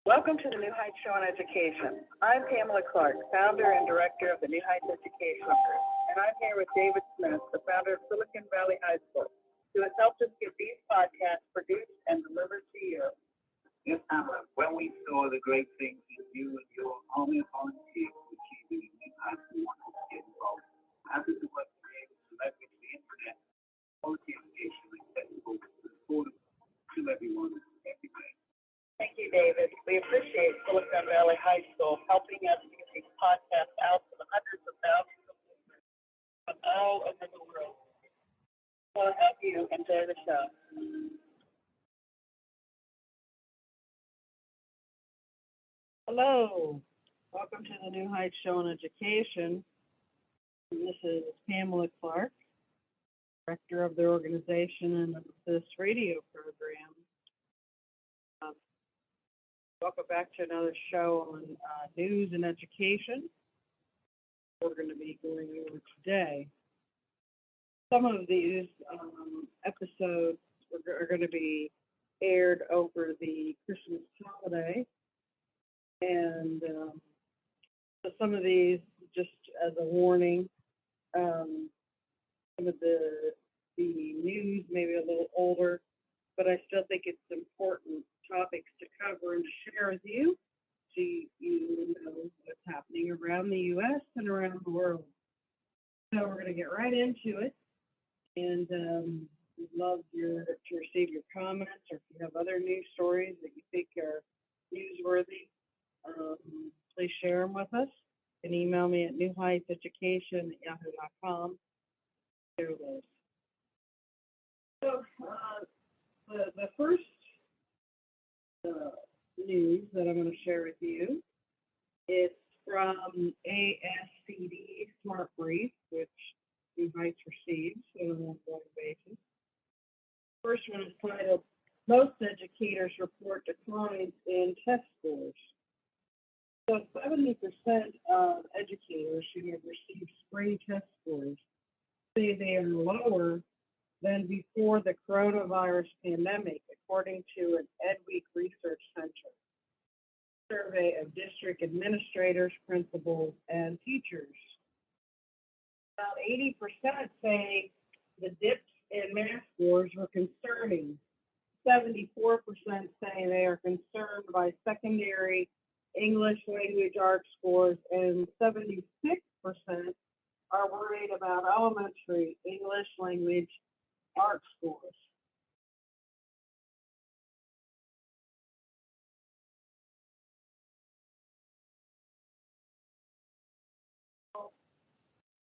Welcome to the New Heights Show on Education. I'm Pamela Clark, founder and director of the New Heights Education Group, and I'm here with David Smith, the founder of Silicon Valley High School, who has helped us get these podcasts produced and delivered to you. Yes, Pamela, when we saw the great things that you and your army of volunteers were achieving in New Heights, we wanted to get involved. How did the work be able to leverage the internet, quality education accessible to affordable to everyone everywhere? Thank you, David. We appreciate Silicon Valley High School helping us to get these podcasts out to the hundreds of thousands of listeners from all over the world. So I hope you enjoy the show. Hello. Welcome to the New Heights Show on Education. This is Pamela Clark, director of the organization and of this radio program. Welcome back to another show on news and education. We're going to be going over today. Some of these episodes are going to be aired over the Christmas holiday, and so some of these, just as a warning, some of the news may be a little older, but I still think it's important topics to cover and to share with you, so you know what's happening around the U.S. and around the world. So we're going to get right into it, and we'd love to receive your comments, or if you have other news stories that you think are newsworthy, please share them with us. You can email me at newheightseducation@yahoo.com. Share those. So the first news that I'm going to share with you is from ASCD Smart Brief, which New Heights receives on an ongoing basis. First one is titled, Most Educators Report Declines in Test Scores. So 70% of educators who have received spring test scores say they are lower than before the coronavirus pandemic, according to an EdWeek Research Center survey of district administrators, principals, and teachers. About 80% say the dips in math scores were concerning. 74% say they are concerned by secondary English language arts scores, and 76% are worried about elementary English language art scores.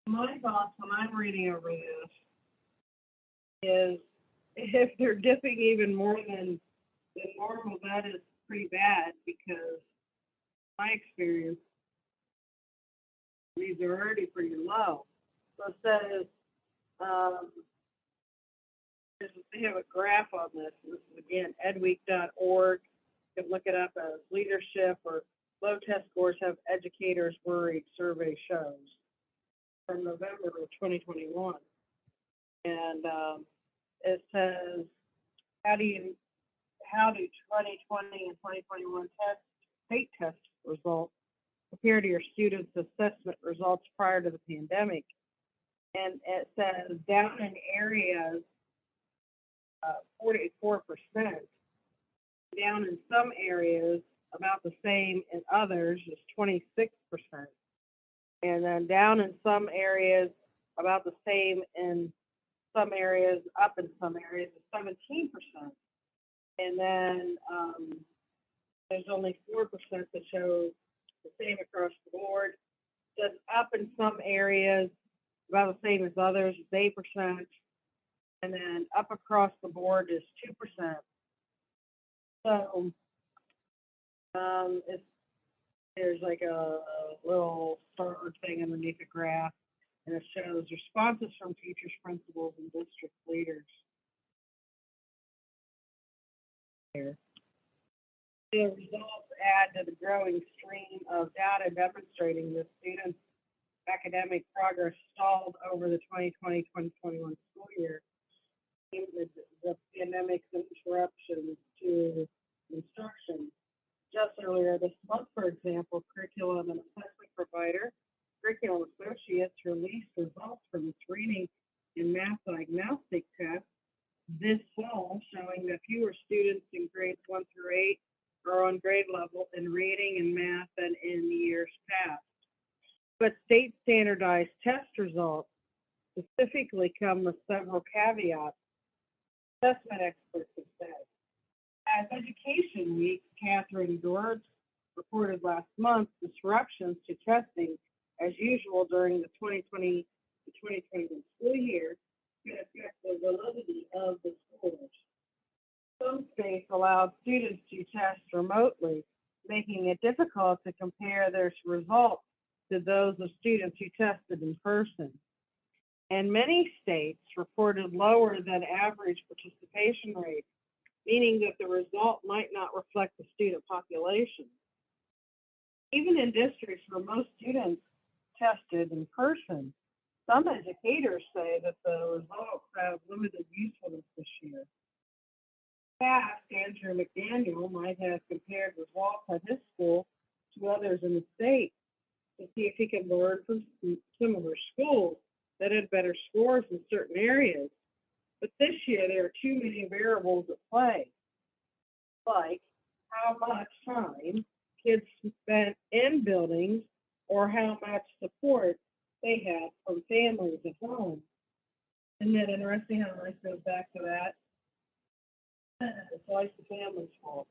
My thoughts when I'm reading over this is, if they're dipping even more than normal, that is pretty bad, because my experience, these are already pretty low. So it says, they have a graph on this. This is again edweek.org. You can look it up as leadership or low test scores have educators worried, survey shows, from November of 2021. And it says, how do 2020 and 2021 state test results compare to your students' assessment results prior to the pandemic? And it says down in areas, 44%, down in some areas, about the same in others is 26%. And then down in some areas, about the same in some areas, up in some areas is 17%. And then there's only 4% that show the same across the board. Just up in some areas, about the same as others is 8%. And then up across the board is 2%. So there's like a little star thing underneath the graph, and it shows responses from teachers, principals, and district leaders. Here. The results add to the growing stream of data demonstrating that students' academic progress stalled over the 2020-2021 school year. The pandemic's interruption to instruction, just students in grades 1 through 8 are on grade level in reading and math than in years past. But state standardized test results specifically come with several caveats, assessment experts have said. As Education Week, Catherine George reported last month disruptions to testing as usual during the 2020 to 2021 school year could affect the validity of the scores. Some states allowed students to test remotely, making it difficult to compare their results to those of students who tested in person. And many states reported lower than average participation rates, meaning that the result might not reflect the student population. Even in districts where most students tested in person, some educators say that the results have limited usefulness this year. Past, Andrew McDaniel might have compared results at his school to others in the state to see if he could learn from similar schools that had better scores in certain areas. But this year, there are too many variables at play, like how much time kids spent in buildings or how much support they had from families at home. Isn't that interesting how life goes back to that? It's always the family's fault.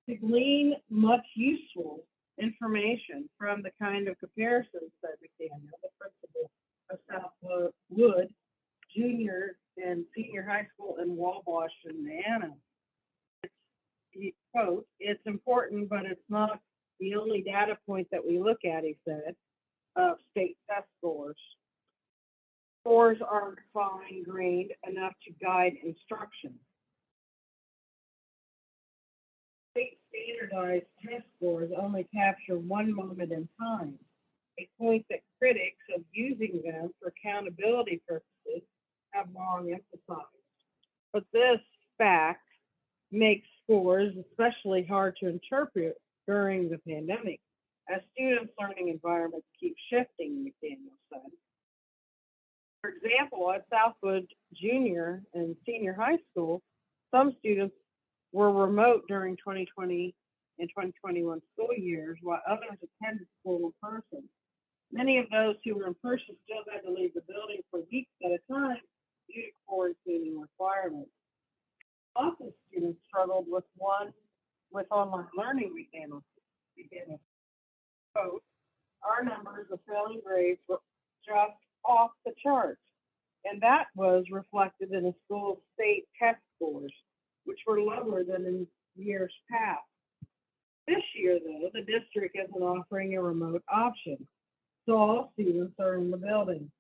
To glean much useful information from the kind of comparisons that McDaniel, the principal of Southwood Junior and Senior High School in Wabash, Indiana. Quote, it's important, but it's not the only data point that we look at, he said, of state test scores. Scores aren't fine-grained enough to guide instruction. State standardized test scores only capture one moment in time, a point that critics of using them for accountability purposes have long emphasized. But this fact makes scores especially hard to interpret during the pandemic, as students' learning environments keep shifting, McDaniel said. For example, at Southwood Junior and Senior High School, some students were remote during 2020 and 2021 school years, while others attended school in person. Many of those who were in person still had to leave the building for weeks at a time due to quarantining requirements. Often students struggled with online learning, McDaniel. Quote, our numbers of failing grades were just off the charts, and that was reflected in the school's state test scores, which were lower than in years past. This year, though, the district isn't offering a remote option, so all students are in the building.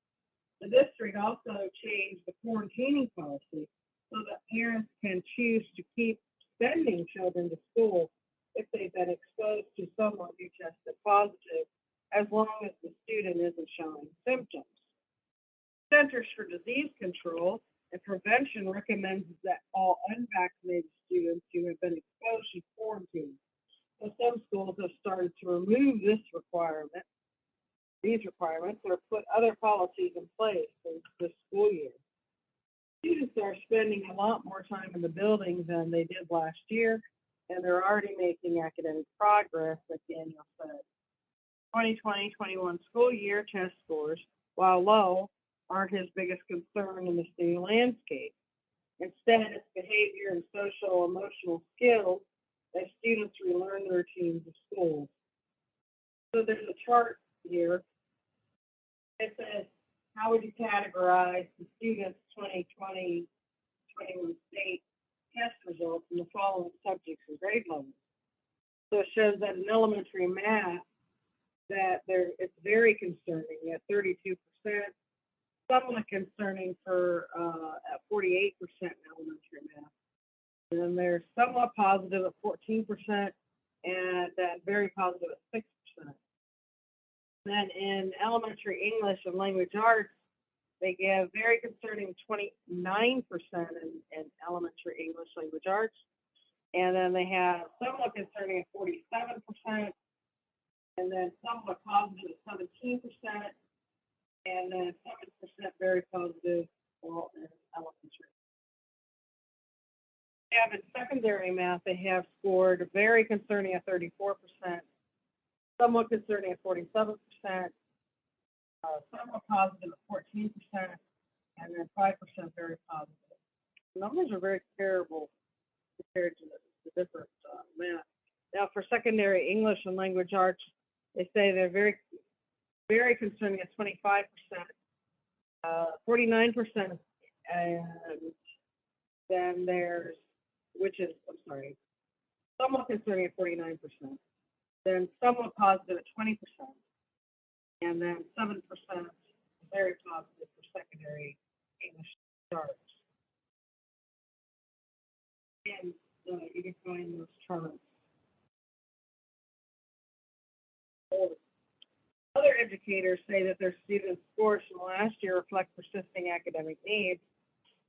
The district also changed the quarantining policy so that parents can choose to keep sending children to school if they've been exposed to someone who tested positive, as long as the student isn't showing symptoms. Centers for Disease Control and Prevention recommends that all unvaccinated students who have been exposed should quarantine. So some schools have started to remove these requirements, or put other policies in place for this school year. Students are spending a lot more time in the building than they did last year, and they're already making academic progress, like Daniel said. 2020-21 school year test scores, while low, aren't his biggest concern in the student landscape. Instead, it's behavior and social emotional skills as students relearn the routines of school. So there's a chart here. It says, how would you categorize the students' 2020-21 state test results in the following subjects and grade levels? So it shows that in elementary math, that it's very concerning at 32%, somewhat concerning for at 48% in elementary math. And then they're somewhat positive at 14%, and then very positive at 6%. Then in elementary English and language arts, they give very concerning 29% in elementary English language arts. And then they have somewhat concerning at 47%, and then somewhat positive at 17%, and then 7% very positive in elementary. have in secondary math, they have scored very concerning at 34%, somewhat concerning at 47%, somewhat positive at 14%, and then 5% very positive. The numbers are very terrible compared to the different math. Now, for secondary English and language arts, they say they're very, very concerning at 25%, 49%, and then there's, which is, I'm sorry, somewhat concerning at 49%, then somewhat positive at 20%, and then 7% very positive for secondary English arts. And you can find those charts. Other educators say that their students' scores from last year reflect persisting academic needs.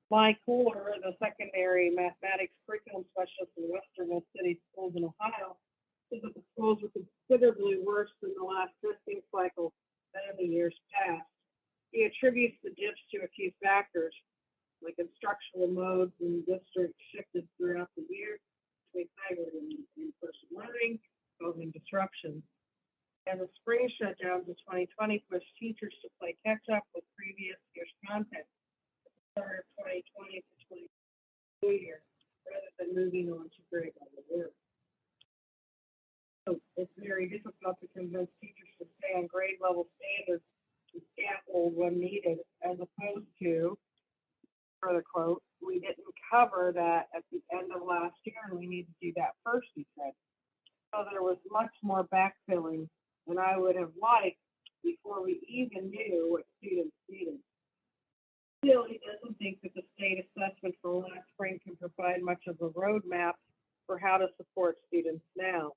Mike Cooler, the secondary mathematics curriculum specialist in Western City schools in Ohio, says that the schools were considerably worse than the last testing cycle than in the years past. He attributes the dips to a few factors, like instructional modes and districts shifted throughout the year between hybrid and in-person learning, causing disruptions. And the spring shutdowns of 2020 pushed teachers to play catch up with previous year's content at the start of 2020 to 2021 school year, rather than moving on to grade level work. So it's very difficult to convince teachers to stay on grade level standards and scaffold when needed, as opposed to, further quote, we didn't cover that at the end of last year and we need to do that first, he said. So there was much more backfilling than I would have liked before we even knew what students needed. Still, he doesn't think that the state assessment for last spring can provide much of a roadmap for how to support students now.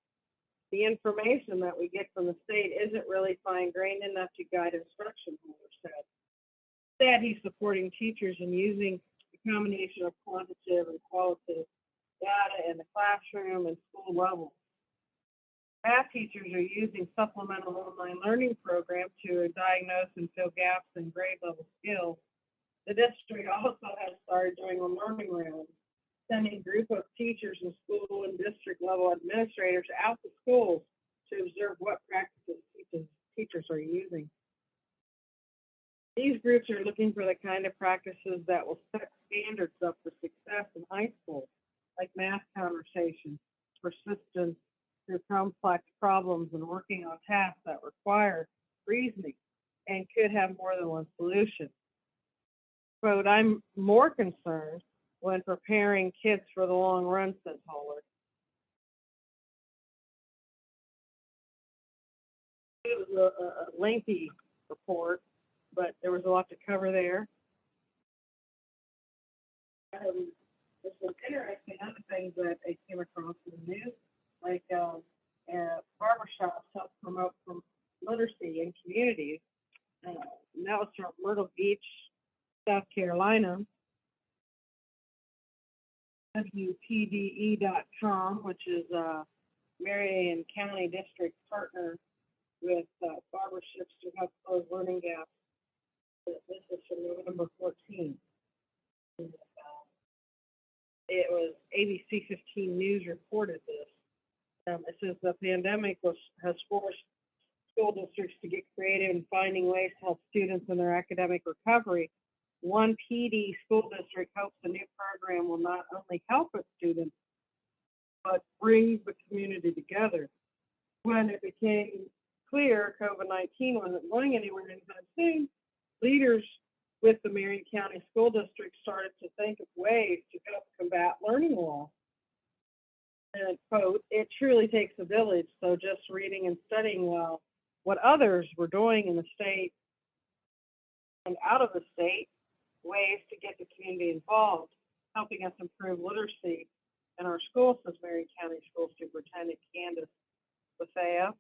The information that we get from the state isn't really fine-grained enough to guide instruction, Mueller said. Instead, he's supporting teachers in using a combination of quantitative and qualitative data in the classroom and school level. Math teachers are using supplemental online learning programs to diagnose and fill gaps in grade level skills. The district also has started doing a learning round, sending a group of teachers and school and district level administrators out to schools to observe what practices teachers are using. These groups are looking for the kind of practices that will set standards up for success in high school, like math conversation, persistence through complex problems, and working on tasks that require reasoning and could have more than one solution. Quote, I'm more concerned when preparing kids for the long run, said Howard. It was a lengthy report, but there was a lot to cover there. There's some interesting other things that I came across in the news, like barbershops help promote literacy in communities. And that was from Myrtle Beach, South Carolina. WPDE.com, which is a Marion County District partner with barbershops to help close learning gaps. This is from November 14th. It was ABC 15 News reported this. It says the pandemic has forced school districts to get creative in finding ways to help students in their academic recovery. One PD school district hopes the new program will not only help its students, but bring the community together. When it became clear COVID-19 wasn't going anywhere anytime soon, leaders with the Marion County School District started to think of ways to help combat learning loss. And quote, it truly takes a village, so just reading and studying well what others were doing in the state and out of the state, ways to get the community involved, helping us improve literacy in our schools, says Marion County School Superintendent Candace Bethea.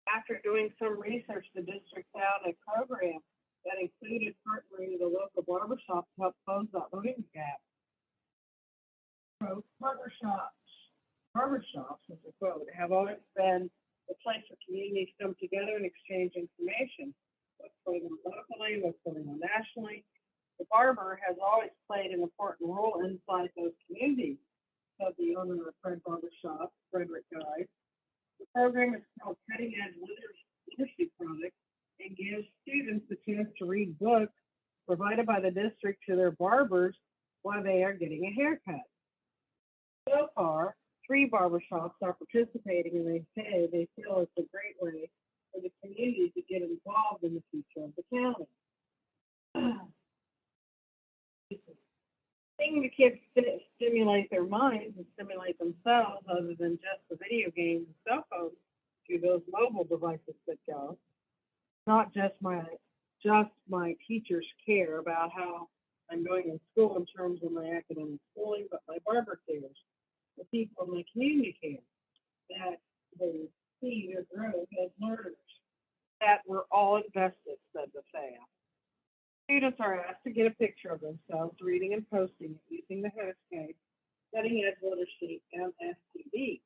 After doing some research, the district found a program that included partnering with a local barbershop to help close that learning gap. So barbershops, as a quote, have always been a place for communities to come together and exchange information. What's going on locally, what's going on nationally. The barber has always played an important role inside those communities, said the owner of Fred Barber Shop, Frederick Guy. The program is called Cutting Edge Literacy Project and gives students the chance to read books provided by the district to their barbers while they are getting a haircut. So far, three barbershops are participating, and they say they feel it's a great way for the community to get involved in the future of the county. Seeing the kids stimulate their minds and stimulate themselves other than just the video games and cell phones to those mobile devices that go. Not just my teachers care about how I'm doing in school in terms of my academic schooling, but my barber cares. The people in my community care that they see their growth as learners. That we're all invested, said the staff. Students are asked to get a picture of themselves reading and posting it using the hashtag Cutting Edge Literacy MSTD.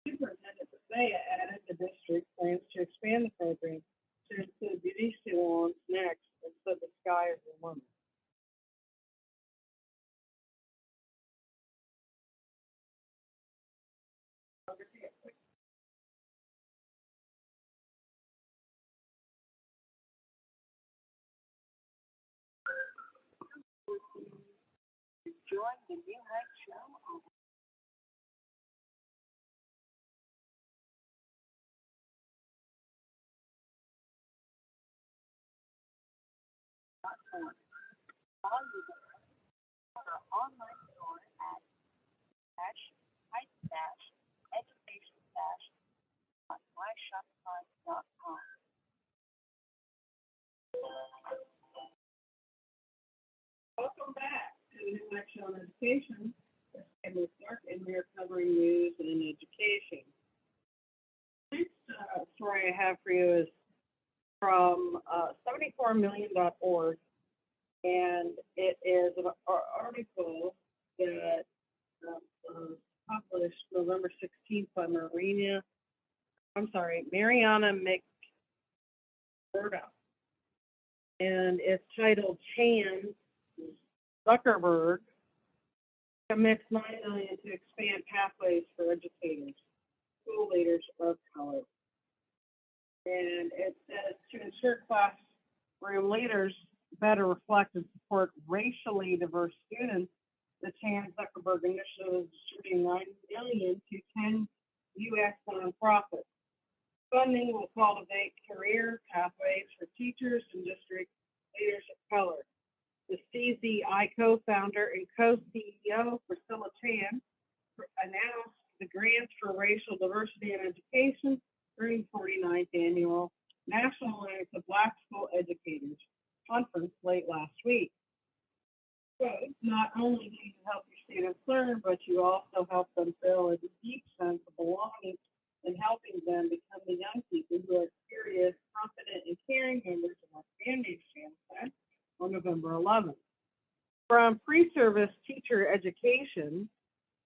Superintendent Bethea added the district plans to expand the program to include beauty salons next and said the sky is the limit. Join the New Heights Show on all our online store at heights-education-myshopify.com. Welcome back to the New Lecture on Education. This is Pamela Clark, and we are covering news and education. Next story I have for you is from 74million.org, and it is an article that was published November 16th by Mariana McMurdo, and it's titled Chan Zuckerberg commits $9 million to expand pathways for educators, school leaders of color. And it says to ensure classroom leaders better reflect and support racially diverse students, the Chan Zuckerberg initiative is distributing $9 million to 10 U.S. nonprofits. Funding will cultivate career pathways for teachers and district leaders of color. The CZI co-founder and co-CEO Priscilla Chan announced the Grants for Racial Diversity in Education during 49th Annual National Alliance of Black School Educators Conference late last week. So not only do you help your students learn, but you also help them feel a deep sense of belonging and helping them become the young people who are curious, confident, and caring members of our community, Chan said on November 11th. From pre-service teacher education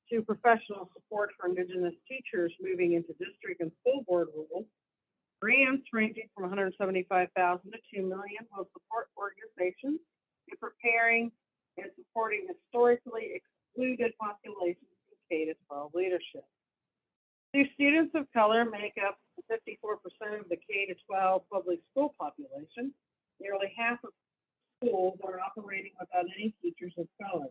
to professional support for Indigenous teachers moving into district and school board roles, grants ranging from $175,000 to $2 million will support organizations in preparing and supporting historically excluded populations in K-12 leadership. These students of color make up 54% of the K-12 public school population. Nearly half of schools are operating without any teachers of color.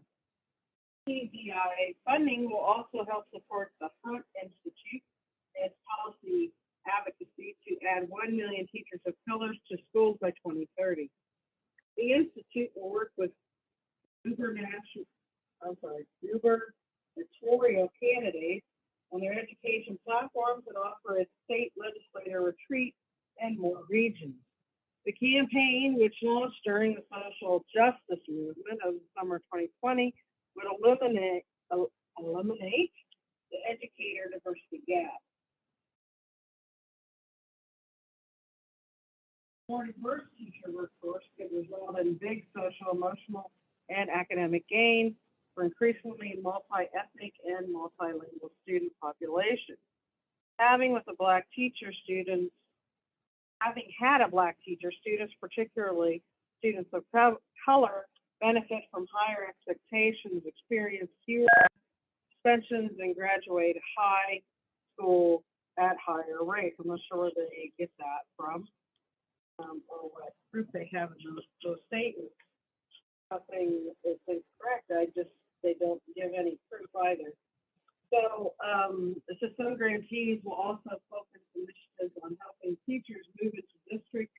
CDIA funding will also help support the Hunt Institute and policy advocacy to add 1 million teachers of color to schools by 2030. The Institute will work with gubernatorial candidates on their education platforms and offer a state legislator retreat and more regions. The campaign, which launched during the social justice movement of the summer 2020, would eliminate the educator diversity gap. More diverse teacher workforce could result in big social, emotional, and academic gains for increasingly multi-ethnic and multilingual student populations. Having had a black teacher, students, particularly students of color, benefit from higher expectations, experience fewer suspensions, and graduate high school at higher rates. I'm not sure where they get that from, or what proof they have in those statements. Nothing is incorrect. They don't give any proof either. So the system grantees will also focus initiatives on helping teachers move into district,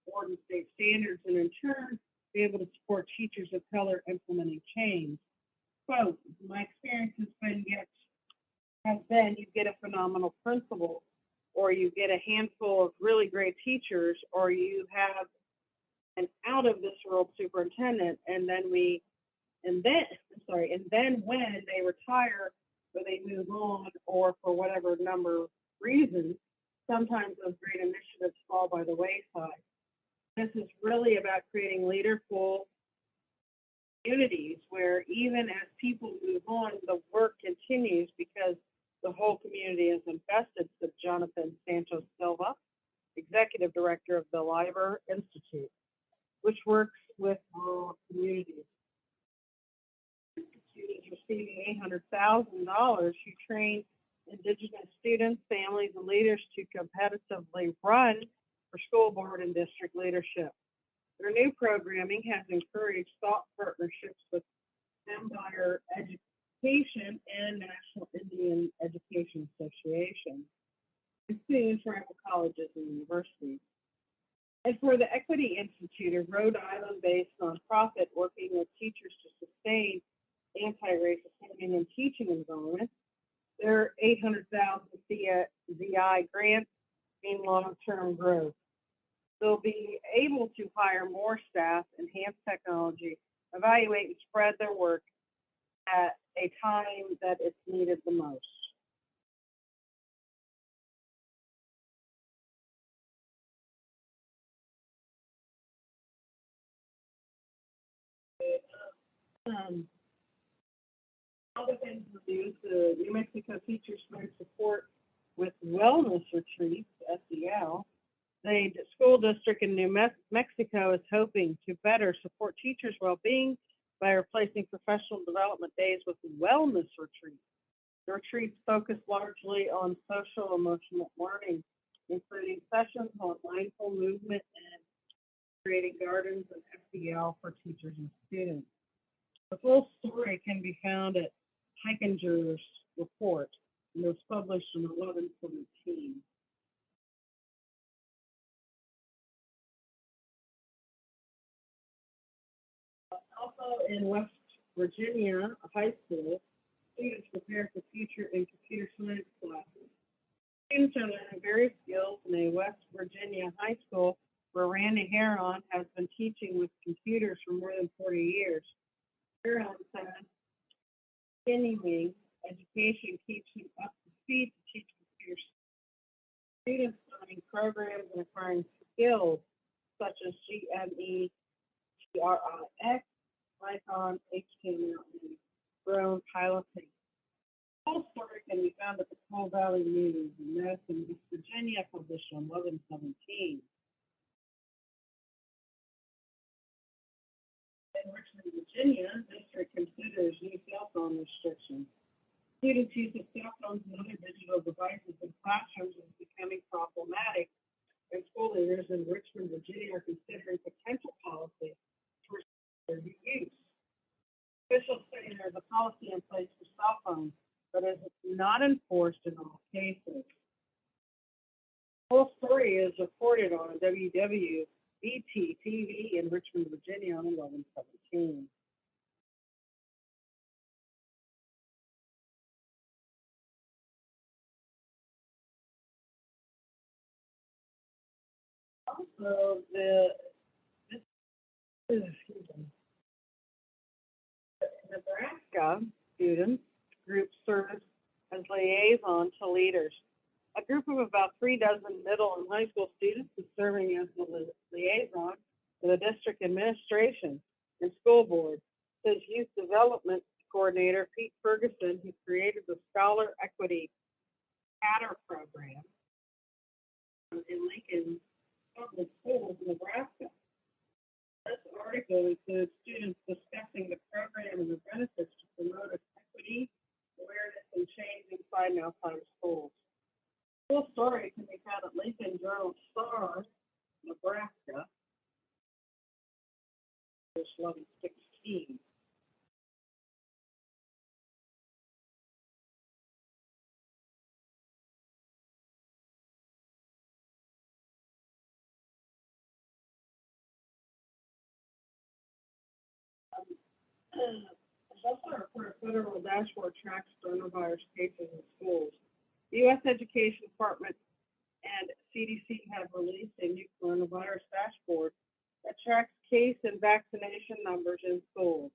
board, and state standards, and in turn be able to support teachers of color implementing change. Quote, my experience has been you get a phenomenal principal, or you get a handful of really great teachers, or you have an out of this world superintendent, and then when they retire or they move on, or for whatever number of reasons, sometimes those great initiatives fall by the wayside. This is really about creating leaderful communities where even as people move on, the work continues because the whole community is invested, said Jonathan Santos Silva, Executive Director of the Liber Institute, which works with rural communities. The institute is receiving $800,000 to train Indigenous students, families, and leaders to competitively run for school board and district leadership. Their new programming has encouraged thought partnerships with Empire Education and National Indian Education Association, and soon tribal colleges and universities. And for the Equity Institute, a Rhode Island-based nonprofit working with teachers to sustain anti-racist learning and teaching environments, their $800,000 ZI grant mean long-term growth. They'll be able to hire more staff, enhance technology, evaluate and spread their work at a time that it's needed the most. Um, Other things to do, the New Mexico Teachers Spring Support with Wellness Retreats, SEL. The school district in New Mexico is hoping to better support teachers' well-being by replacing professional development days with wellness retreats. The retreats focus largely on social emotional learning, including sessions on mindful movement and creating gardens and SEL for teachers and students. The full story can be found at Heichinger's report, and it was published in 11/17. Also in West Virginia high school, students prepare for future in computer science classes. Students are learning various skills in a West Virginia high school where Randy Heron has been teaching with computers for more than 40 years. Heron said continuing education keeps him up to speed to teach computers. Students learning programs and acquiring skills such as GME, TRIX, Python, HTML, and drone piloting. The whole story can be found at the Coal Valley News in Madison, West Virginia, published on 11/17. In Richmond, Virginia, district considers new cell phone restrictions. Students' use of cell phones and other digital devices in classrooms is becoming problematic, and school leaders in Richmond, Virginia are considering potential policies to restrict their use. Officials say there's a policy in place for cell phones, but it's not enforced in all cases. The whole story is reported on WWBT TV in Richmond, Virginia on 11/17. Also, this is, Nebraska students group serves as liaison to leaders. A group of about 3 dozen middle and high school students is serving as the liaison to the district administration and school board, says youth development coordinator Pete Ferguson, who created the Scholar Equity Catter program in Lincoln Public Schools, Nebraska. This article includes students discussing the program and the benefits to promote equity, awareness, and change inside and outside of schools. Full story can be found at Lincoln Journal Star, Nebraska, page 1116. There's also a report of federal dashboard tracks coronavirus cases in schools. The U.S. Education Department and CDC have released a new coronavirus dashboard that tracks case and vaccination numbers in schools.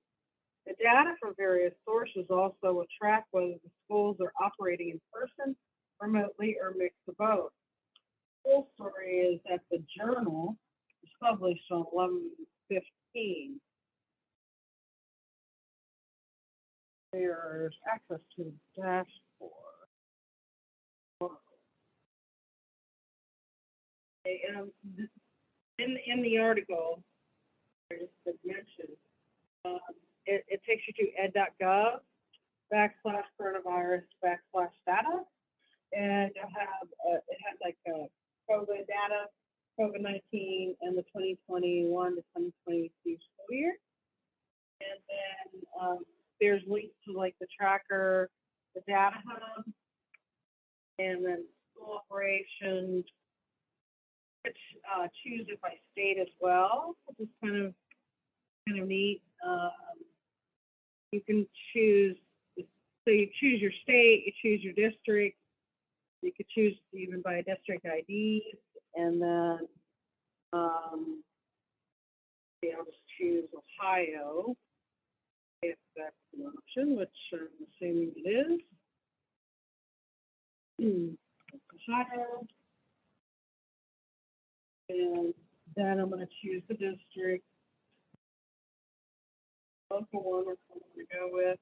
The data from various sources also will track whether the schools are operating in person, remotely, or mix of both. The full story is that the journal was published on 11/15. There's access to the dashboard. In the article, I just had mentioned, it takes you to ed.gov/coronavirus/data, and you'll have it has like COVID data, COVID-19, and the 2021 to 2022 school year, and then there's links to like the tracker, the data hub, and then school operations, which choose it by state as well, which is kind of neat. You can choose, so you choose your state, you choose your district, you could choose even by district IDs, and then I'll just choose Ohio if that's an option, which I'm assuming it is. Ohio, and then I'm going to choose the district, local one, which I'm going to go with.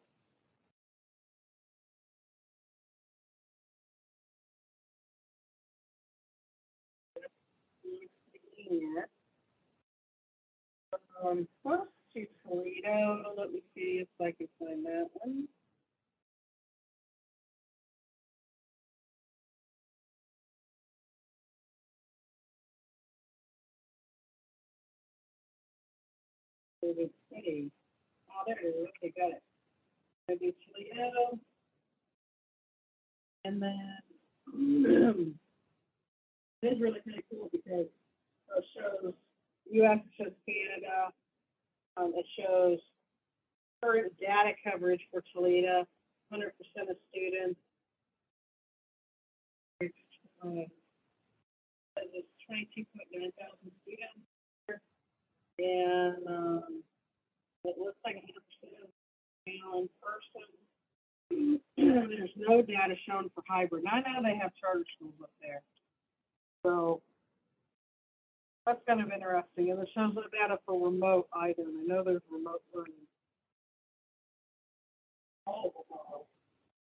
Close to Toledo. Let me see if I can find that one. Toledo City. Oh, there it is. Okay, got it. I do Toledo. And then this is really kind of cool because it shows US, it shows Canada, it shows current data coverage for Toledo, 100% of students. It's 22.9 thousand students, and it looks like 100% now in person. There's no data shown for hybrid. Now I know they have charter schools up there, so that's kind of interesting. And it shows no data for remote either. And I know there's remote learning.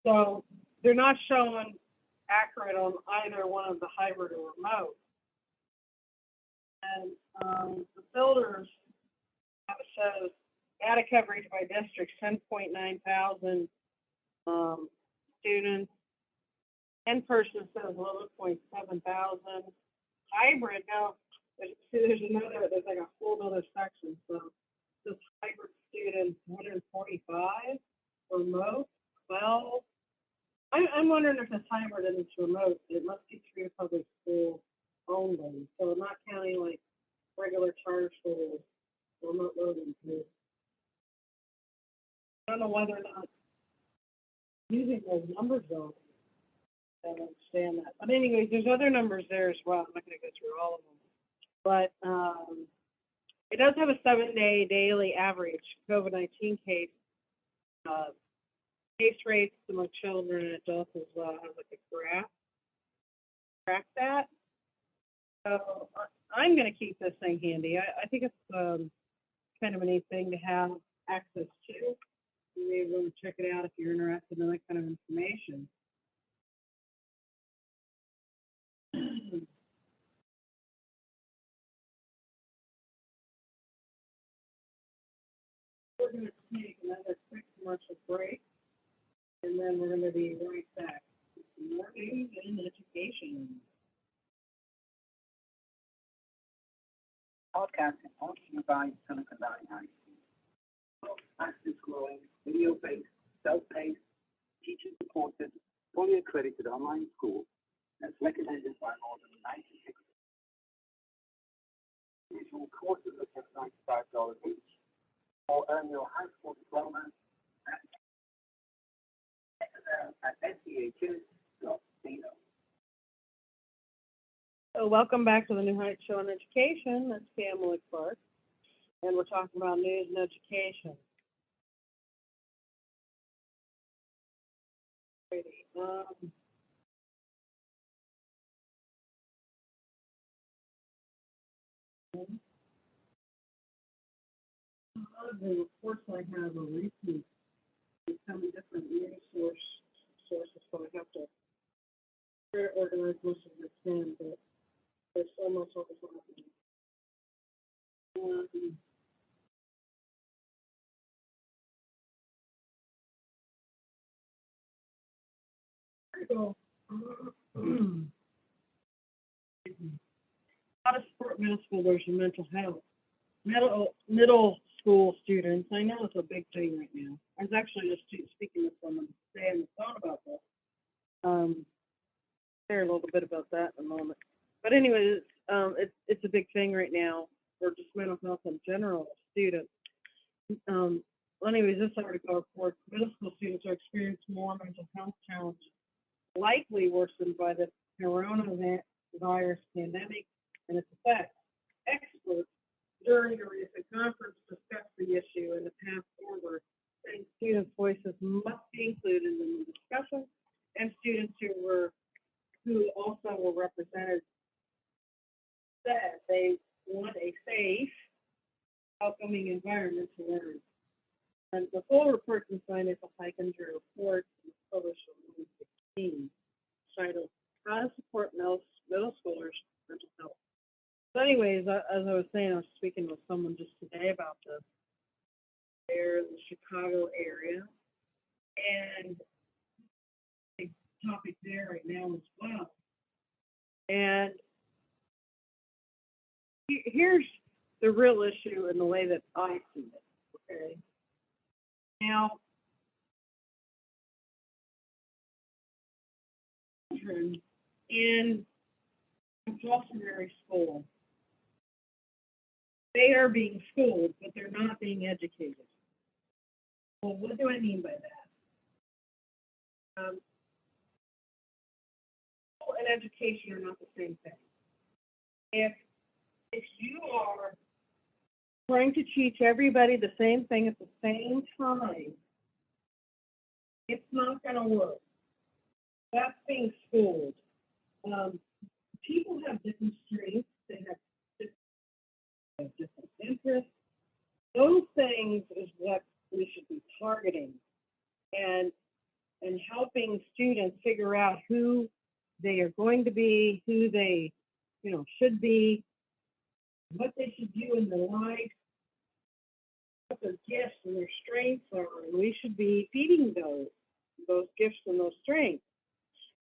So they're not showing accurate on either one of the hybrid or remote. And the filters shows data coverage by districts, 10.9 thousand students. In-person says 11.7 thousand. Hybrid, now, there's like a whole other section. So this hybrid students, 145. Remote, 12. I'm wondering if it's hybrid and it's remote. It must be through public school only. So not counting like regular charter schools, remote learning too. I don't know why they're not using those numbers though. I don't understand that. But anyways, there's other numbers there as well. I'm not going to go through all of them. But it does have a 7-day daily average COVID-19 case rates among children and adults as well. Has like a graph. Track that. So I'm going to keep this thing handy. I think it's kind of a neat thing to have access to. You may want to check it out if you're interested in that kind of information. break, and then we're going to be right back. More news and education. Podcasting also provides Silicon Valley High School. Fastest growing, video-based, self-paced, teacher-supported, fully accredited online school that's recommended by more than 96 individual courses at just $95 each, or earn your high school diploma at sehs.co. So welcome back to the New Heights Show on Education. That's Pamela Clark, and we're talking about news and education. A lot of the reports I have are recent in some different news sources, so I have to try to organize most of this in, but there's so much all the time. So, a lot of support middle schoolers and mental health. Middle school students, I know it's a big thing right now. I was actually just speaking with someone today on the phone about this. Share a little bit about that in a moment. But anyways, it's a big thing right now for just mental health in general, students. Well, anyways, this article reports middle school students are experiencing more mental health challenges, likely worsened by the coronavirus pandemic and its effects. Experts during a recent conference discussed the issue and the path forward, saying students' voices must be included in the discussion, and students who also were represented said they want a safe, welcoming environment to learn. And the full report can find at the Heikinger report published on 2016, titled "How to Support Middle Schoolers' Mental Health." So anyways, as I was saying, I was speaking with someone just today about this. They're in the Chicago area, and the topic there right now as well. And here's the real issue in the way that I see it, okay? Now, children in compulsory school, they are being schooled, but they're not being educated. Well, what do I mean by that? School and education are not the same thing. If you are trying to teach everybody the same thing at the same time, it's not going to work. That's being schooled. People have different strengths. They have different interests. Those things is what we should be targeting, and helping students figure out who they are going to be, who they, should be, what they should do in their life, what their gifts and their strengths are, and we should be feeding those gifts and those strengths.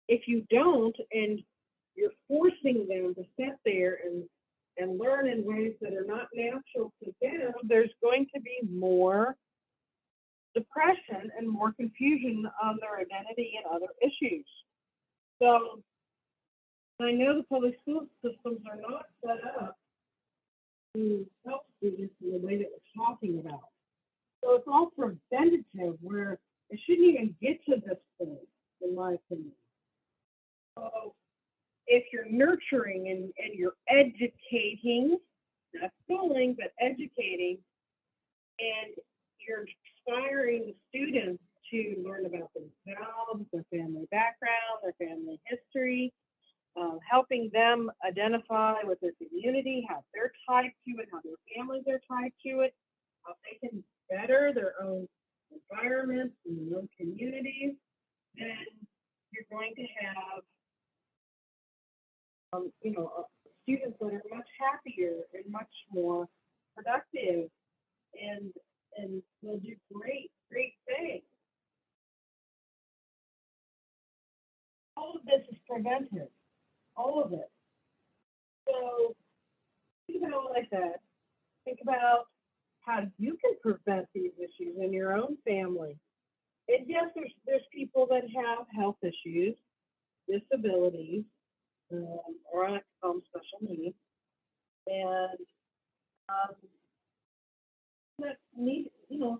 If you don't, and you're forcing them to sit there and learn in ways that are not natural to them, there's going to be more depression and more confusion on their identity and other issues. So I know the public school systems are not set up to help students in the way that we're talking about. So it's all preventative, where it shouldn't even get to this point, in my opinion. So if you're nurturing and you're educating, not schooling, but educating, and you're inspiring the students to learn about themselves, their family background, their family history, helping them identify with their community, how they're tied to it, how their families are tied to it, how they can better their own environments and their own communities, then you're going to have, students that are much happier and much more productive, and they'll do great things. of this is preventive, all of it. So think about it like that. Think about how you can prevent these issues in your own family. And yes, there's people that have health issues, disabilities, or I call them special needs, and um, that need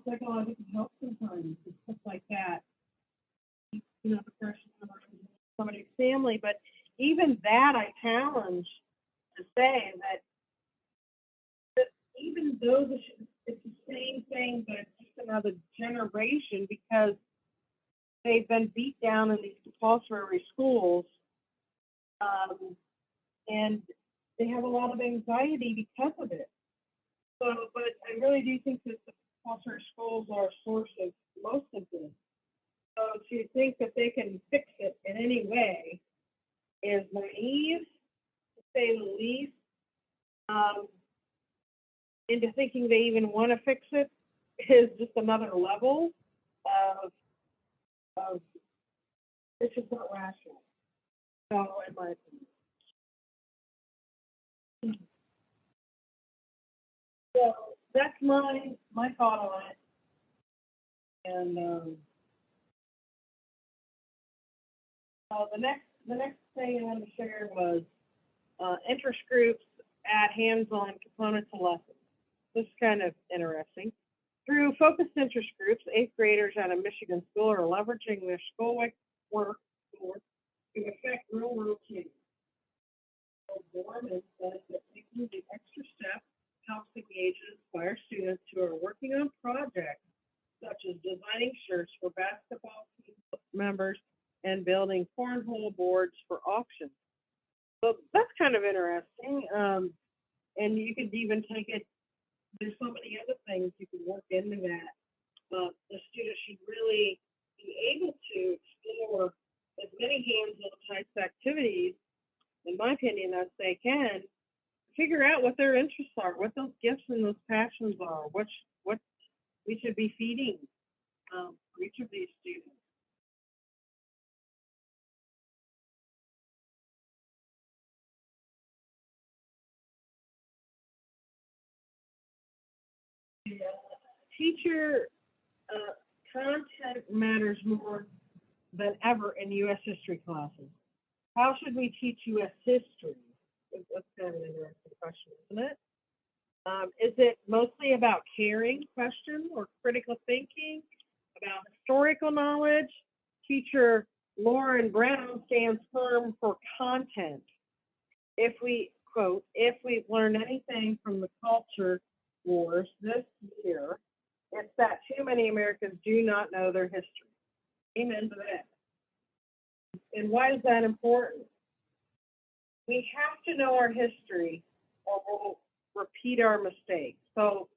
psychological help sometimes and stuff like that. Depression or somebody's family, but even that I challenge to say that even though it's the same thing, but it's just another generation because they've been beat down in these compulsory schools, um, and they have a lot of anxiety because of it. So, but I really do think that the compulsory schools are a source of most of this. So to think that they can fix it in any way is naive, to say the least. Um, into thinking they even want to fix it is just another level of, of it's just not rational. So, in my opinion. So that's my thought on it. And the next thing I wanted to share was interest groups add hands-on components to lessons. This is kind of interesting. Through focused interest groups, eighth graders at a Michigan school are leveraging their schoolwork to affect real-world change. Performance says that taking the extra step helps engage and inspire students who are working on projects such as designing shirts for basketball team members and building cornhole boards for auctions. So that's kind of interesting. And you could even take it, there's so many other things you can work into that. The students should really be able to explore as many hands-on types activities, in my opinion, as they can, figure out what their interests are, what those gifts and those passions are, what we should be feeding for each of these students. Yeah. Teacher content matters more than ever in U.S. history classes. How should we teach U.S. history? That's kind of an interesting question, isn't it? Is it mostly about caring question or critical thinking, about historical knowledge? Teacher Lauren Brown stands firm for content. If we, quote, if we've learned anything from the culture wars this year, it's that too many Americans do not know their history. Amen to that. And why is that important? We have to know our history or we'll repeat our mistakes. So,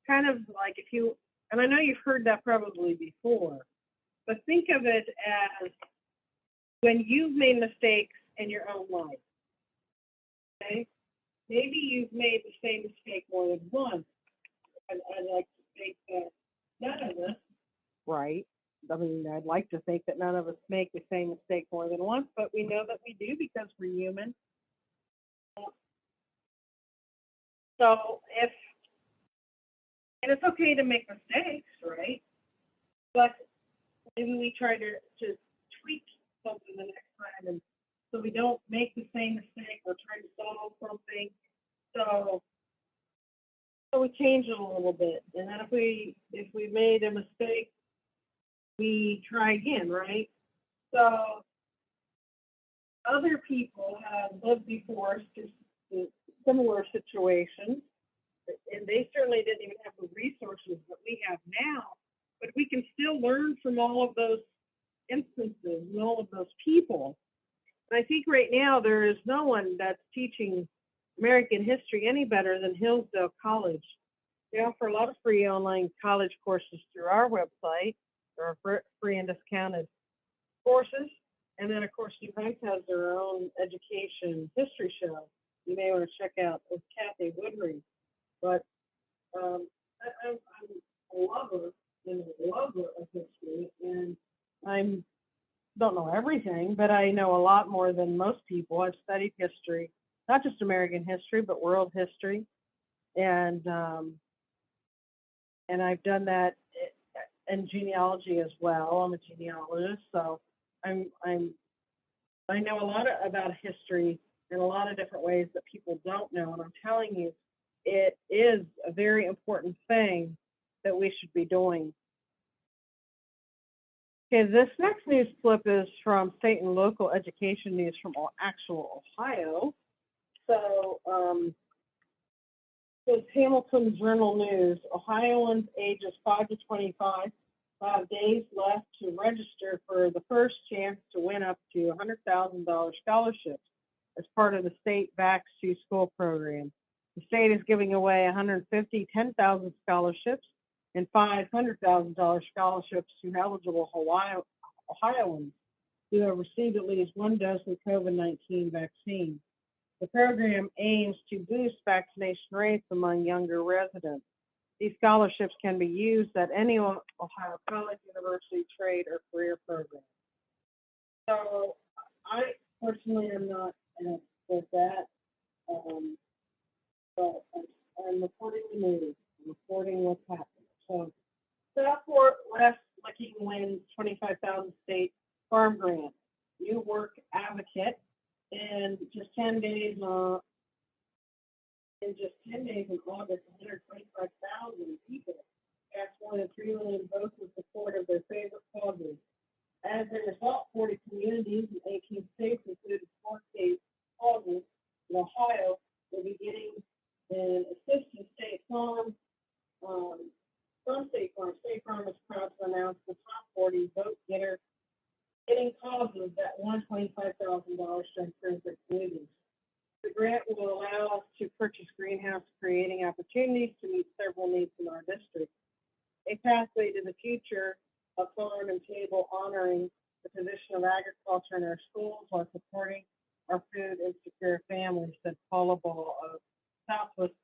kind of like if you, and I know you've heard that probably before, but think of it as when you've made mistakes in your own life, okay? Maybe you've made the same mistake more than once. And I'd like to think that none of us, right? I mean, I'd like to think that none of us make the same mistake more than once, but we know that we do because we're human. So if, and it's okay to make mistakes, right? But maybe we try to tweak something the next time, and so we don't make the same mistake or try to solve something. So so we change it a little bit, and then if we made a mistake, we try again, right? So other people have lived before us through similar situations, and they certainly didn't even have the resources that we have now. But we can still learn from all of those instances and all of those people. And I think right now there is no one that's teaching American history any better than Hillsdale College. They offer a lot of free online college courses through our website. There are free and discounted courses. And then, of course, New Heights has their own education history show. You may want to check out with Kathy Woodring. But I'm a lover and a lover of history, and I'm don't know everything, but I know a lot more than most people. I've studied history, not just American history, but world history, and I've done that in genealogy as well. I'm a genealogist, so I'm I know a lot about history in a lot of different ways that people don't know, and I'm telling you, it is a very important thing that we should be doing. Okay, this next news clip is from state and local education news from actual Ohio. So, says Hamilton Journal News, Ohioans ages 5 to 25 have days left to register for the first chance to win up to $100,000 scholarships as part of the state Back to School program. The state is giving away 150 10,000 scholarships and $500,000 scholarships to eligible Ohioans who have received at least one dose of COVID-19 vaccine. The program aims to boost vaccination rates among younger residents. These scholarships can be used at any Ohio college, university, trade, or career program. So I personally am not with that, um, but I'm reporting the news, I'm reporting what's happening. So Southport West Licking wins 25,000 state farm grant. New work advocate in just 10 days. In just 10 days in August, 125,000 people cast more than 3 million votes in support of their favorite causes. As a result, 40 communities in 18 states, including 4 state causes in Ohio, will be getting an assistance state farm from State Farm. State Farm is proud to announce the top 40 vote getting causes that won $25,000 to improve their communities. The grant will allow us to purchase greenhouse creating opportunities to meet several needs in our district. A pathway to the future of farm and table honoring the position of agriculture in our schools while supporting our food insecure families, said Paula Ball of Southwest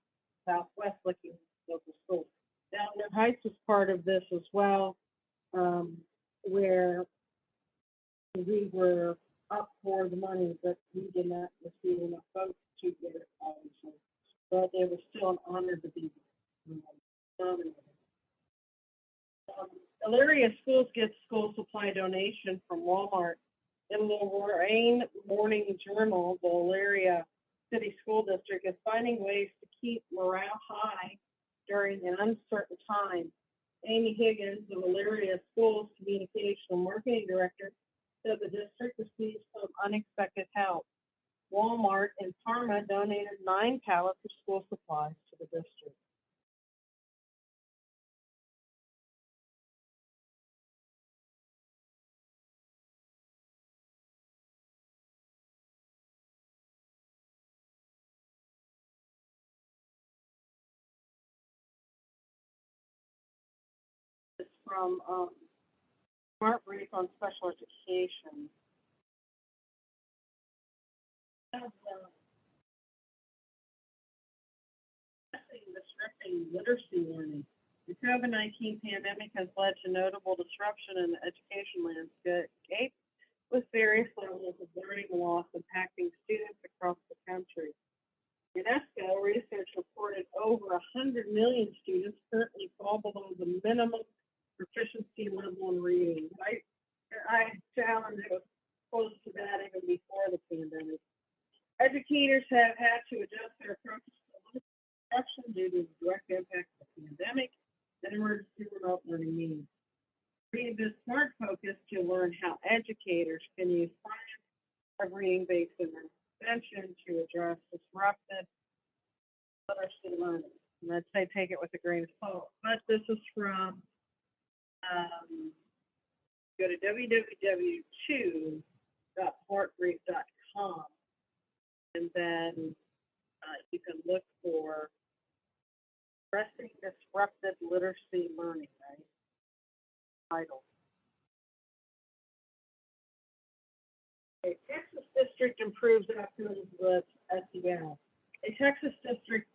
Licking Local Schools. Downwood Heights was part of this as well, where we were up for the money, but we did not receive enough votes to get it, obviously. But it was still an honor to be nominated. Um, Elyria Schools gets school supply donation from Walmart. In the Lorraine Morning Journal, the Elyria City School District is finding ways to keep morale high during an uncertain time. Amy Higgins, the Elyria Schools Communication and Marketing Director, said the district received some unexpected help. Walmart in Parma donated 9 pallets of school supplies to the district. It's from Smart Brief on Special Education. Disrupting literacy learning. The COVID-19 pandemic has led to notable disruption in the education landscape, with various levels of learning loss impacting students across the country. UNESCO research reported over 100 million students currently fall below the minimum proficiency level in reading. I challenge it was close to that even before the pandemic. Educators have had to adjust their approaches to instruction due to the direct impact of the pandemic and emergency remote learning needs. Read this smart focus to learn how educators can use science of reading-based intervention to address disrupted literacy learning. And I'd say take it with a grain of salt. But this is from, go to www.2.smartbrief.com, and then you can look for addressing disrupted literacy learning, right? Title. A Texas district improves outcomes with SEL. A Texas district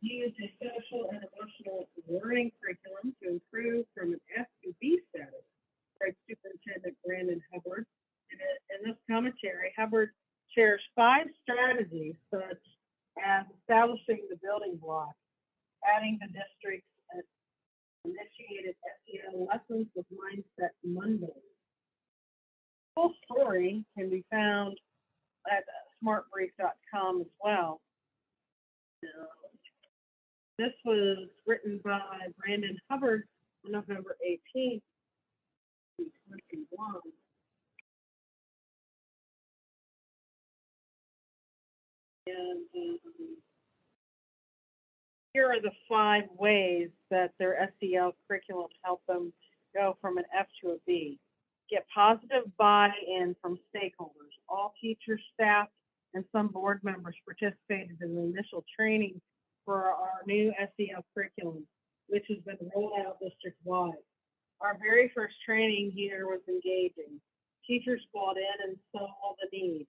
used a social and emotional learning curriculum to improve from an F to B status, said Superintendent Brandon Hubbard. In this commentary, Hubbard shares 5 strategies such as establishing the building blocks, adding the district's initiated SEL lessons with Mindset Monday. Full story can be found at smartbrief.com as well. This was written by Brandon Hubbard on November 18th, 2021. And here are the 5 ways that their SEL curriculum helped them go from an F to a B. Get positive buy-in from stakeholders. All teachers, staff, and some board members participated in the initial training for our new SEL curriculum, which has been rolled out district-wide. Our very first training here was engaging. Teachers bought in and saw the need.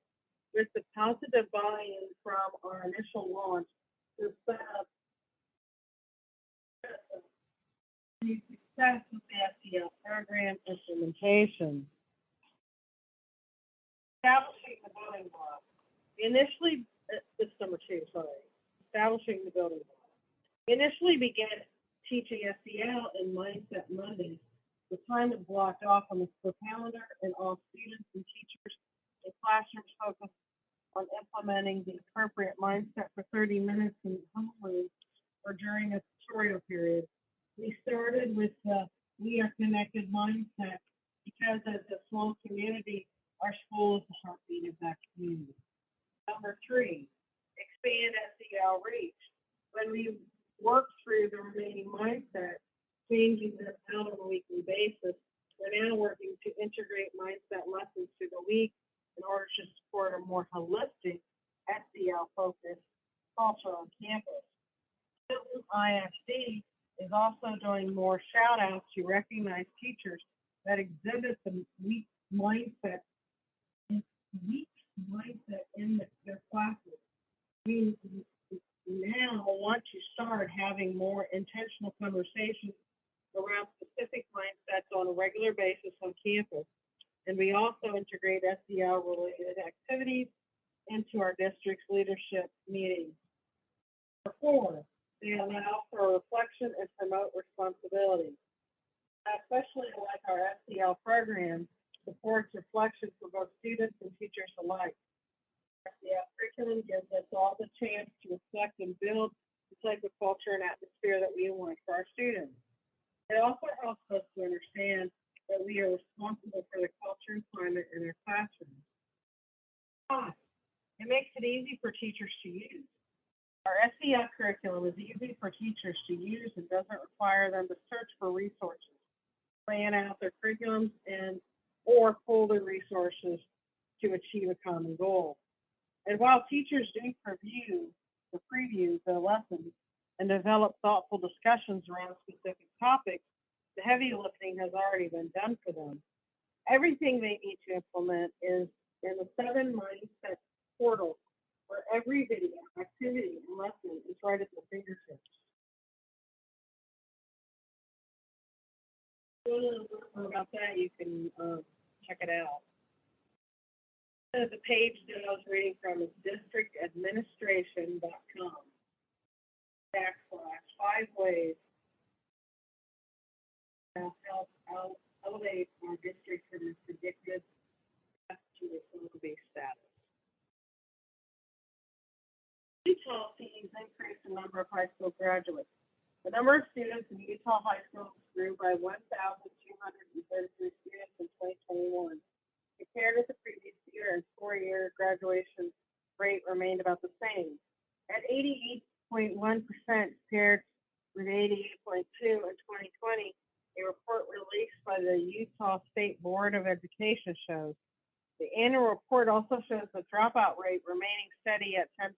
With the positive buy-in from our initial launch, the setup success with the SEL program implementation. Establishing the building block. Initially, this is number 2, sorry. Establishing the building block. Initially began teaching SEL in Mindset Mondays. The time was blocked off on the school calendar, and all students and teachers in classrooms focused on implementing the appropriate mindset for 30 minutes in homeroom or during a tutorial period. We started with the We Are Connected mindset because as a small community, our school is the heartbeat of that community. Number 3, expand SEL reach. When we work through the remaining mindset, changing them out on a weekly basis, we're now working to integrate mindset lessons through the week in order to support a more holistic SEL-focused culture on campus. ISD is also doing more shout-outs to recognize teachers that exhibit the weak mindset in their classes. We now want to start having more intentional conversations around specific mindsets on a regular basis on campus. And we also integrate SEL-related activities into our district's leadership meetings. Number 4, they allow for reflection and promote responsibility. Especially like our SEL program supports reflection for both students and teachers alike. SEL curriculum gives us all the chance to reflect and build the type of culture and atmosphere that we want for our students. It also helps us to understand that we are responsible for the culture and climate in our classrooms. 5, it makes it easy for teachers to use. Our SEL curriculum is easy for teachers to use and doesn't require them to search for resources, plan out their curriculums, or pull their resources to achieve a common goal. And while teachers do preview the lessons and develop thoughtful discussions around specific topics, the heavy lifting has already been done for them. Everything they need to implement is in the 7 Mindset portal, where every video, activity, and lesson is right at their fingertips. To learn more about that, you can check it out. The page that I was reading from is districtadministration.com. /5 ways to help elevate our district from its predicted to its school-based status. Utah sees increased the number of high school graduates. The number of students in Utah high schools grew by 1,233 students in 2021. Compared with the previous year, and 4-year graduation rate remained about the same, at 88.1% compared with 88.2% in 2020. A report released by the Utah State Board of Education shows. The annual report also shows the dropout rate remaining steady at 10%.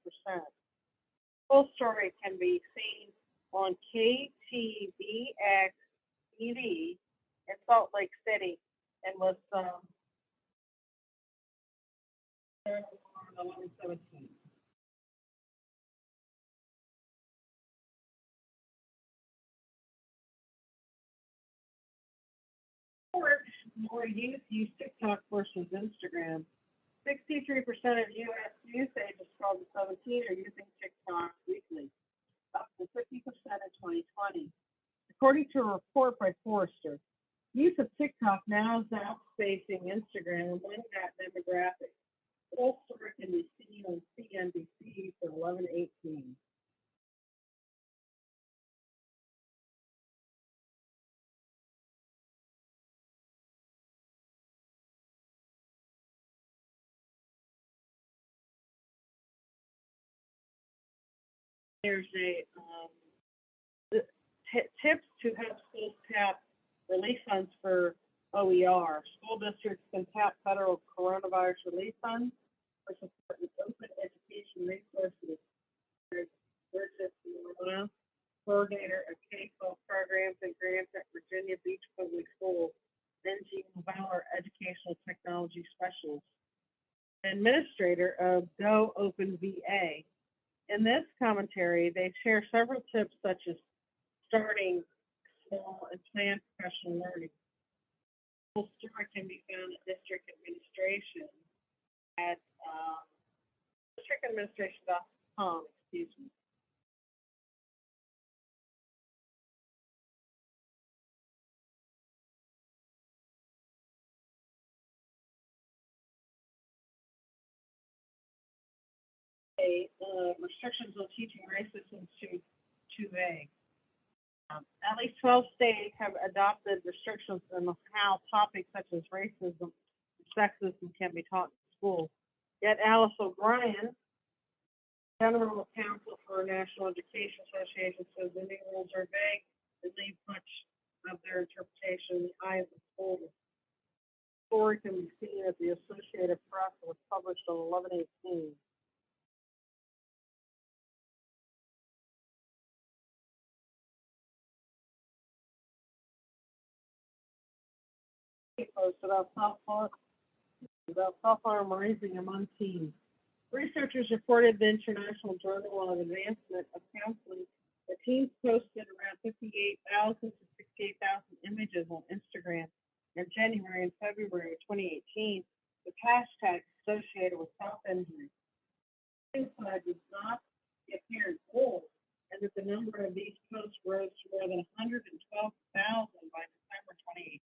Full story can be seen on KTVX TV in Salt Lake City and was 11/17. more youth use TikTok versus Instagram. 63% of U.S. youth ages 12 to 17 are using TikTok weekly, up from 50% in 2020. According to a report by Forrester, use of TikTok now is outspacing Instagram among that demographic. Full story can be seen on CNBC for 11/18. There's a tips to help schools tap relief funds for OER. School districts can tap federal coronavirus relief funds for supporting open education resources. There's Burgess Milano, coordinator of K-12 programs and grants at Virginia Beach Public Schools, and Jean Bauer, educational technology specialist, administrator of Go Open VA. In this commentary, they share several tips such as starting small and plan professional learning. Full story can be found at district administration at districtadministration.com. Excuse me. Restrictions on teaching racism to 2A. At least 12 states have adopted restrictions on how topics such as racism and sexism can be taught in schools. Yet Alice O'Brien, General Counsel for National Education Association, says the new rules are vague and leave much of their interpretation in the eye of the school. The story can be seen at the Associated Press and was published on 11/18. Post about self-harm rising among teens. Researchers reported the International Journal of Advancement of Counseling that teens posted around 58,000 to 68,000 images on Instagram in January and February of 2018 with hashtags associated with self-injury. Suicide was not the apparent goal, and that the number of these posts rose to more than 112,000 by December 2018.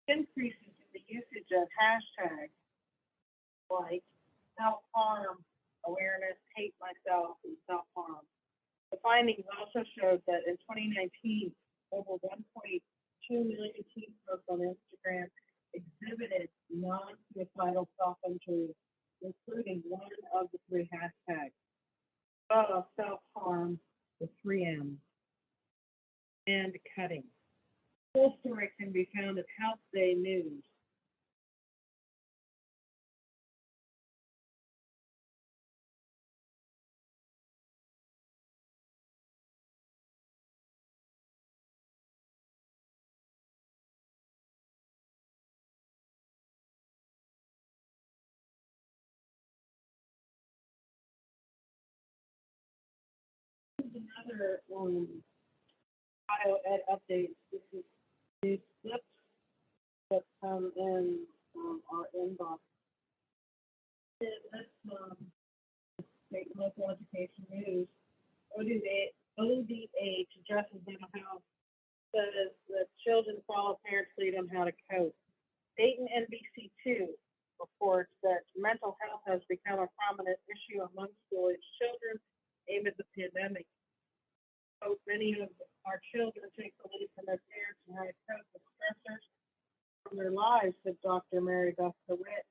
Increases in the usage of hashtags like self-harm awareness, hate myself, and self-harm. The findings also showed that in 2019, over 1.2 million teen posts on Instagram exhibited non-suicidal self-injury, including one of the three hashtags. Self-harm, the 3M, and cutting. Full story can be found at Health Day News. Another bio ed update. This is news clips that come in our inbox. This state and local education news. ODH addresses mental health, says that children follow parents' lead on how to cope. Dayton NBC2 reports that mental health has become a prominent issue among school-age children amid the pandemic. Quote, many of our children take the lead from their parents and how to cope with stressors from their lives, said Dr. Mary Beth DeWitt,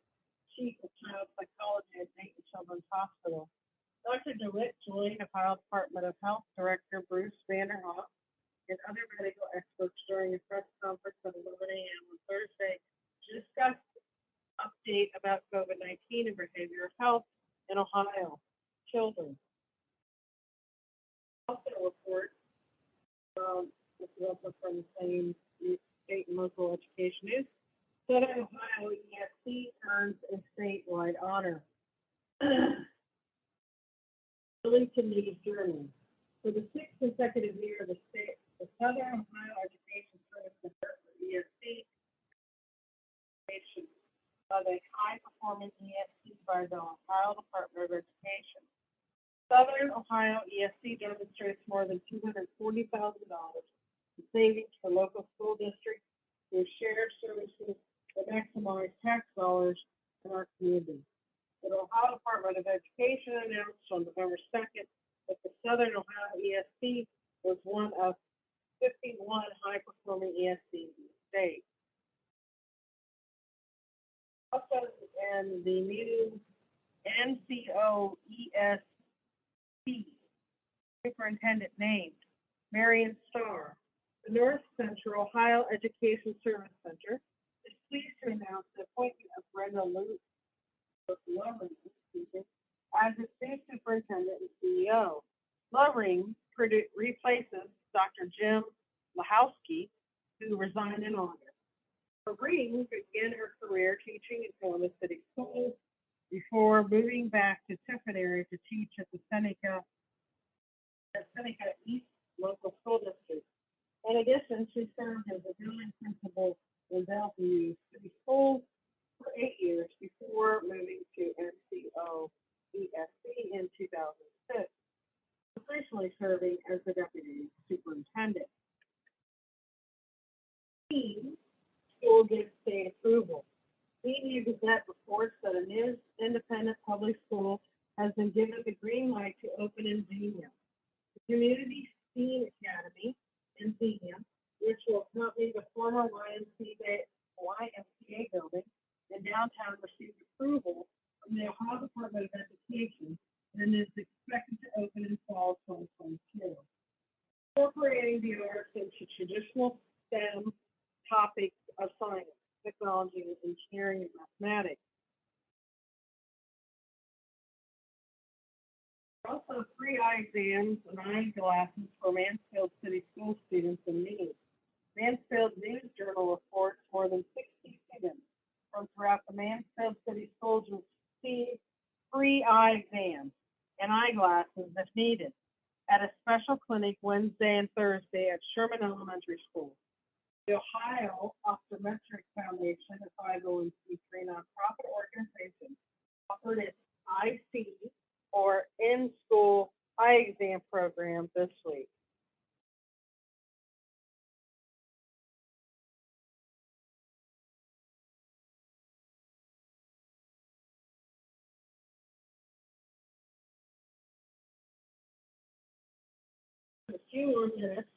Chief of Child Psychology at Dayton Children's Hospital. Dr. DeWitt joined Ohio Department of Health Director Bruce Vanderhoff and other medical experts during a press conference at 11 a.m. on Thursday to discuss update about COVID-19 and behavioral health in Ohio children. Also report, this is also from the same state and local education news, that Ohio ESC earns a statewide honor. Burlington News Journal. For the sixth consecutive year, the Southern Ohio Education Service for ESC Creation of a high-performing ESC by the Ohio Department of Education. Southern Ohio ESC demonstrates more than $240,000 in savings for local school districts through shared services that maximize tax dollars in our community. The Ohio Department of Education announced on November 2nd that the Southern Ohio ESC was one of 51 high-performing ESCs in the state. Also, in the new NCOESC superintendent named Marion Starr, the North Central Ohio Education Service Center is pleased to announce the appointment of Brenda Lovering as its new superintendent and CEO. Lovering replaces Dr. Jim Lahowski, who resigned in August. Lovering began her career teaching in Columbus City Schools before moving back to Tiffin to teach at the Seneca East local school district. In addition, she served as a building principal in Bellevue City Schools for 8 years before moving to NCOESC in 2006, officially serving as the deputy superintendent. School gives state approval. Media Gazette reports that a new independent public school has been given the green light to open in Xenia. The Community STEAM Academy in Xenia, which will accompany the former YMCA building in downtown, received approval from the Ohio Department of Education and is expected to open in fall 2022. Incorporating the arts into traditional STEM topics of science, technology, engineering, and mathematics. Also, free eye exams and eyeglasses for Mansfield City School students in need. Mansfield News Journal reports more than 60 students from throughout the Mansfield City Schools receive free eye exams and eyeglasses if needed at a special clinic Wednesday and Thursday at Sherman Elementary School. The Ohio Optometric Foundation, a 501c3 nonprofit organization, offered its IC or in-school eye exam program this week. In a few more minutes,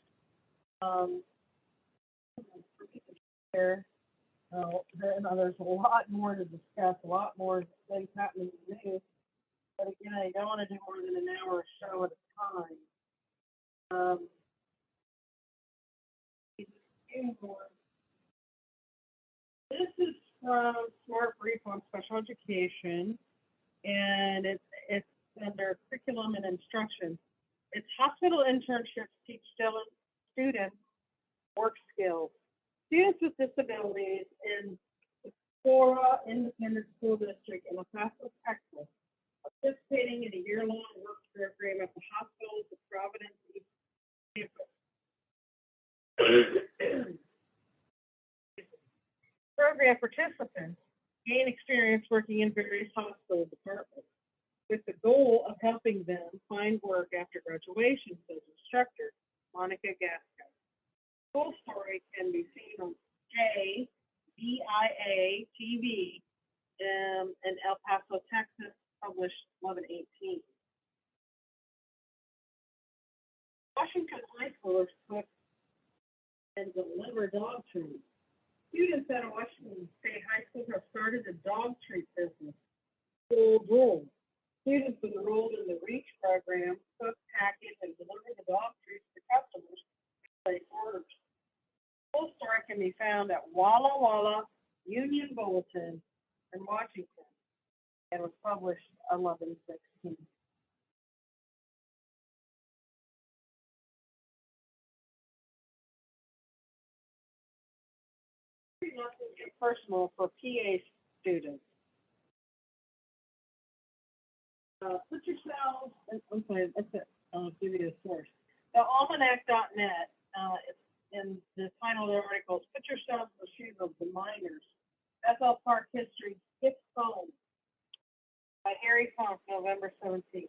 there, there's a lot more to discuss, a lot more things happening in the news. But again, I don't want to do more than an hour show at a time. This is from Smart Brief on Special Education, and it's under curriculum and instruction. It's hospital internships teach students work skills. Students with disabilities in the Cora Independent School District in El Paso, Texas, participating in a year-long work program at the hospitals of Providence East campus. Program participants gain experience working in various hospital departments with the goal of helping them find work after graduation, says instructor Monica Gasco. Full story can be seen on JBIA TV in El Paso, Texas, published 11/18. Washington high schoolers cook and deliver dog treats. Students at Washington State High School have started a dog treat business. Full room. Students enrolled in the REACH program cook, package, and deliver the dog treats to customers who place orders. Full story can be found at Walla Walla Union Bulletin in Washington and was published 11/16. Nothing personal for PA students. Put yourselves, I'm sorry, that's it. I'll give you the source. The almanac.net, in the title of the article is Put Yourselves in the Shoes of the Miners Bethel Park History, Sixth Home by Harry Funk, November 17th.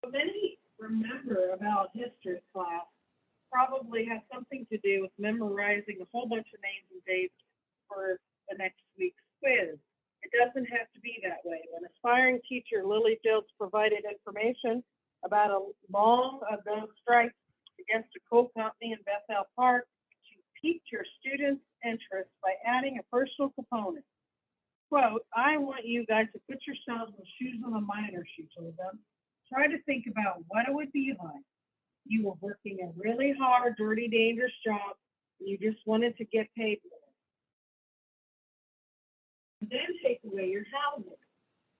So many remember about history class probably has something to do with memorizing a whole bunch of names and dates for the next week's quiz. It doesn't have to be that way. When aspiring teacher Lily Fields provided information about a long ago strike against a coal company in Bethel Park, she piqued your students' interest by adding a personal component. Quote, I want you guys to put yourselves in the shoes of a miner, she told them. Try to think about what it would be like. You were working a really hard, dirty, dangerous job, and you just wanted to get paid more. And then take away your helmet.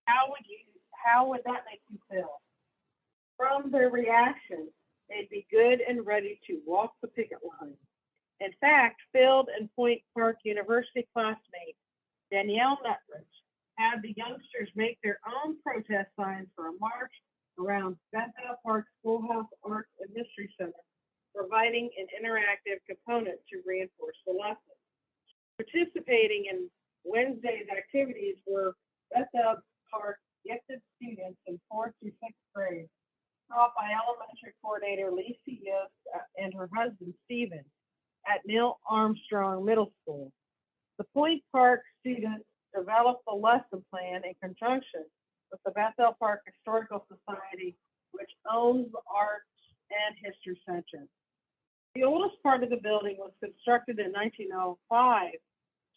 How would that make you feel? From their reaction, they'd be good and ready to walk the picket line. In fact, Field and Point Park University classmate Danielle Nutridge had the youngsters make their own protest signs for a march around Bethel Park Schoolhouse Arts and History Center, providing an interactive component to reinforce the lesson. Participating in Wednesday's activities were Bethel Park gifted students in 4th through 6th grade, taught by elementary coordinator Lisa Yost and her husband Stephen at Neil Armstrong Middle School. The Point Park students developed the lesson plan in conjunction with the Bethel Park Historical Society, which owns the Arts and History Center. The oldest part of the building was constructed in 1905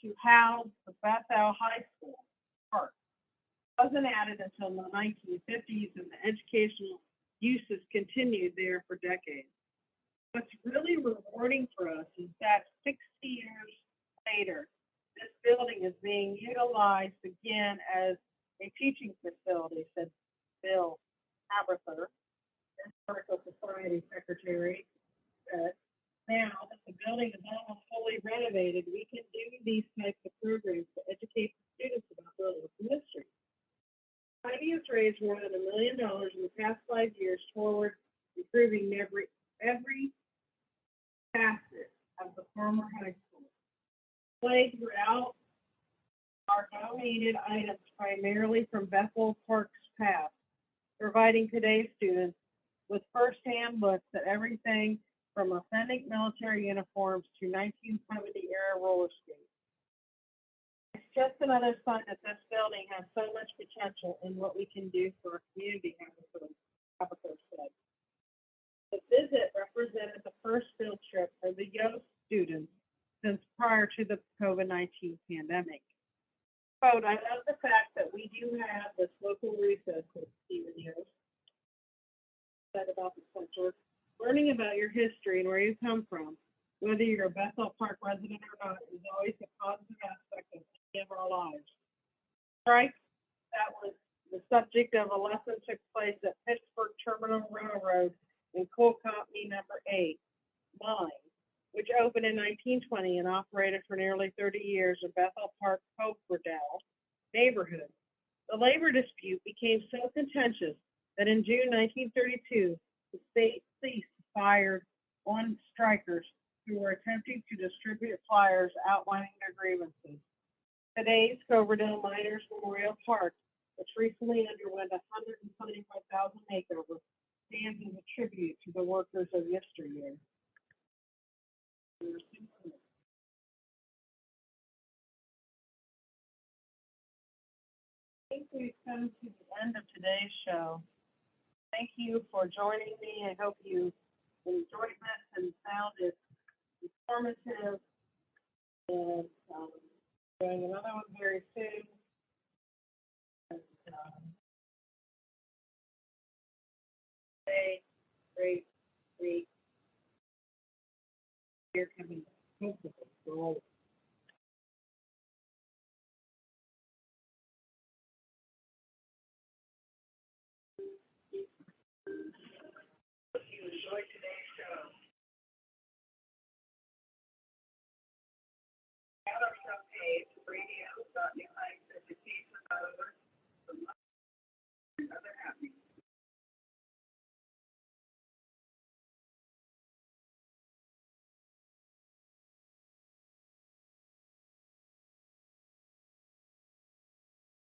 to house the Bethel High School park. It wasn't added until the 1950s, and the educational uses continued there for decades. What's really rewarding for us is that 60 years later, this building is being utilized again as a teaching facility, said Bill Haberther, Historical Society Secretary, said. Now that the building is almost fully renovated, we can do these types of programs to educate the students about their local history. The society has raised more than $1 million in the past 5 years toward improving every facet of the former high school. Displayed throughout are donated items primarily from Bethel Park's past, providing today's students with first-hand looks at everything from authentic military uniforms to 1970-era roller skates. It's just another sign that this building has so much potential in what we can do for our community, Haberther said. The visit represented the first field trip for the Yost students since prior to the COVID-19 pandemic. Quote, I love the fact that we do have this local resource, Stephen Yost said about the center. Learning about your history and where you come from, whether you're a Bethel Park resident or not, is always a positive aspect of any of our lives. Strike that was the subject of a lesson took place at Pittsburgh Terminal Railroad in Coal Company number 8, mine, which opened in 1920 and operated for nearly 30 years in Bethel Park, Coverdale neighborhood. The labor dispute became so contentious that in June 1932, the state police fired on strikers who were attempting to distribute flyers outlining their grievances. Today's Coverdale Miners Memorial Park, which recently underwent a $125,000 makeover, stands as a tribute to the workers of yesteryear. I think we've come to the end of today's show. Thank you for joining me. I hope you enjoyed this and found it informative. And doing another one very soon. And, great week. Here coming hopefully for all of you. Hope you enjoyed today's show.